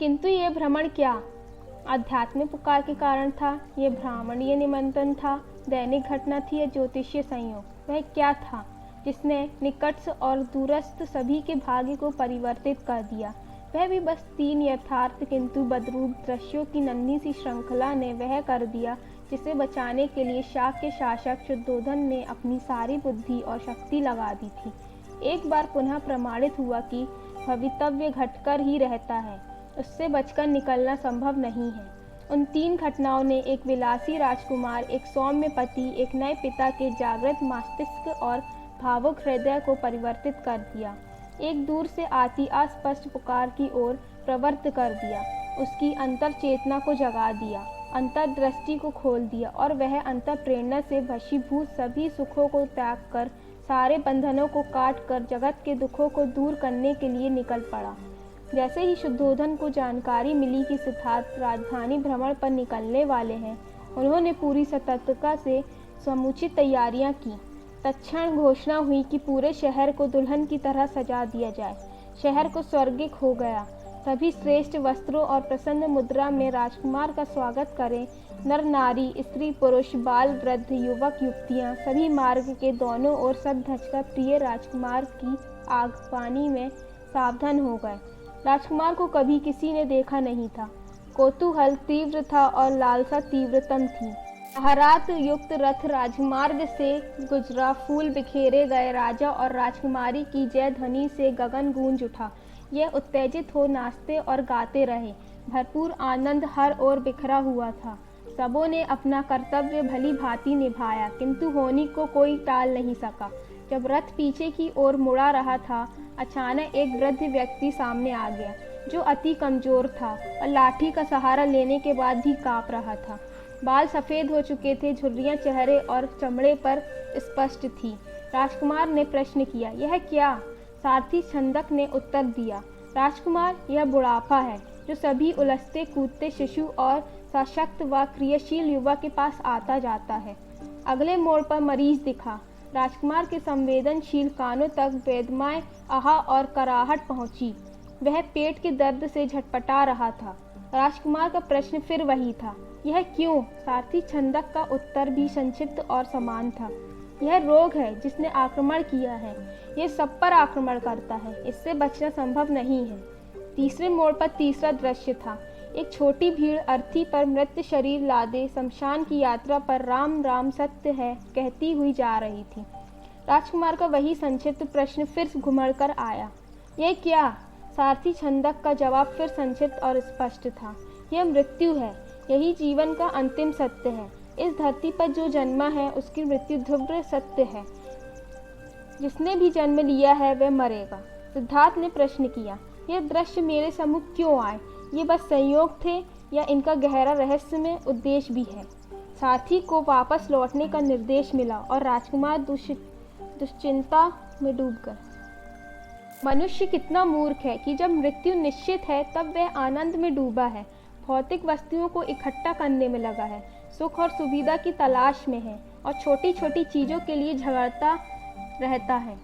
किंतु ये भ्रमण क्या आध्यात्मिक पुकार के कारण था, ये ब्राह्मणीय निमंत्रण था, दैनिक घटना थी या ज्योतिषीय संयोग? वह क्या था जिसने निकटस्थ और दूरस्थ सभी के भाग्य को परिवर्तित कर दिया? वह भी बस 3 यथार्थ किंतु बदरूप दृश्यों की नन्ही सी श्रृंखला ने वह कर दिया जिसे बचाने के लिए शाक्य शासक शुद्धोधन ने अपनी सारी बुद्धि और शक्ति लगा दी थी। एक बार पुनः प्रमाणित हुआ कि भवितव्य घटकर ही रहता है, उससे बचकर निकलना संभव नहीं है। उन 3 घटनाओं ने एक विलासी राजकुमार, एक सौम्य पति, एक नए पिता के जागृत मस्तिष्क और भावुक हृदय को परिवर्तित कर दिया। एक दूर से आती अस्पष्ट पुकार की ओर प्रवृत्त कर दिया, उसकी अंतर चेतना को जगा दिया, अंतर्दृष्टि को खोल दिया और वह अंतर प्रेरणा से वशीभूत सभी सुखों को त्याग कर, सारे बंधनों को काट कर जगत के दुखों को दूर करने के लिए निकल पड़ा। जैसे ही शुद्धोधन को जानकारी मिली कि सिद्धार्थ राजधानी भ्रमण पर निकलने वाले हैं, उन्होंने पूरी सतर्कता से समुचित तैयारियां की। तत्क्षण घोषणा हुई कि पूरे शहर को दुल्हन की तरह सजा दिया जाए। शहर को स्वर्गिक हो गया। सभी श्रेष्ठ वस्त्रों और प्रसन्न मुद्रा में राजकुमार का स्वागत करें। नर नारी, स्त्री पुरुष, बाल वृद्ध, युवक युवतियां सभी मार्ग के दोनों ओर सज धजकर प्रिय राजकुमार की आगवानी में सावधान हो गए। राजकुमार को कभी किसी ने देखा नहीं था। कौतूहल तीव्र था और लालसा तीव्रतम थी। आहरात युक्त रथ राजमार्ग से गुजरा। फूल बिखेरे गए। राजा और राजकुमारी की जय ध्वनि से गगन गूंज उठा। यह उत्तेजित हो नाचते और गाते रहे। भरपूर आनंद हर ओर बिखरा हुआ था। सबों ने अपना कर्तव्य भली भांति निभाया, किंतु होनी को कोई टाल नहीं सका। जब रथ पीछे की ओर मुड़ा रहा था, अचानक एक वृद्ध व्यक्ति सामने आ गया, जो अति कमजोर था और लाठी का सहारा लेने के बाद भी कांप रहा था। बाल सफ़ेद हो चुके थे, झुर्रियाँ चेहरे और चमड़े पर स्पष्ट थी। राजकुमार ने प्रश्न किया, यह क्या? सारथी छंदक ने उत्तर दिया, राजकुमार, यह बुढ़ापा है जो सभी उलझते कूदते शिशु और सशक्त व क्रियाशील युवा के पास आता जाता है। अगले मोड़ पर मरीज दिखा। राजकुमार के संवेदनशील कानों तक वेदनाएं, आहा और कराहट पहुंची। वह पेट के दर्द से झटपटा रहा था। राजकुमार का प्रश्न फिर वही था, यह क्यों? सारथी छंदक का उत्तर भी संक्षिप्त और समान था, यह रोग है जिसने आक्रमण किया है। यह सब पर आक्रमण करता है, इससे बचना संभव नहीं है। तीसरे मोड़ पर तीसरा दृश्य था। एक छोटी भीड़ अर्थी पर मृत शरीर लादे शमशान की यात्रा पर राम राम सत्य है कहती हुई जा रही थी। राजकुमार का वही संक्षिप्त प्रश्न फिर घुमड़ कर आया, यह क्या? सारथी छंदक का जवाब फिर संक्षिप्त और स्पष्ट था, यह मृत्यु है। यही जीवन का अंतिम सत्य है। इस धरती पर जो जन्मा है उसकी मृत्यु ध्रुव सत्य है। जिसने भी जन्म लिया है वह मरेगा। सिद्धार्थ ने प्रश्न किया, यह दृश्य मेरे सम्मुख क्यों आए? ये बस संयोग थे या इनका गहरा रहस्यमय उद्देश्य भी है? सारथी को वापस लौटने का निर्देश मिला और राजकुमार दुश्चिंता में डूब गए। मनुष्य कितना मूर्ख है कि जब मृत्यु निश्चित है तब वह आनंद में डूबा है, भौतिक वस्तुओं को इकट्ठा करने में लगा है, सुख और सुविधा की तलाश में है और छोटी छोटी चीज़ों के लिए झगड़ता रहता है।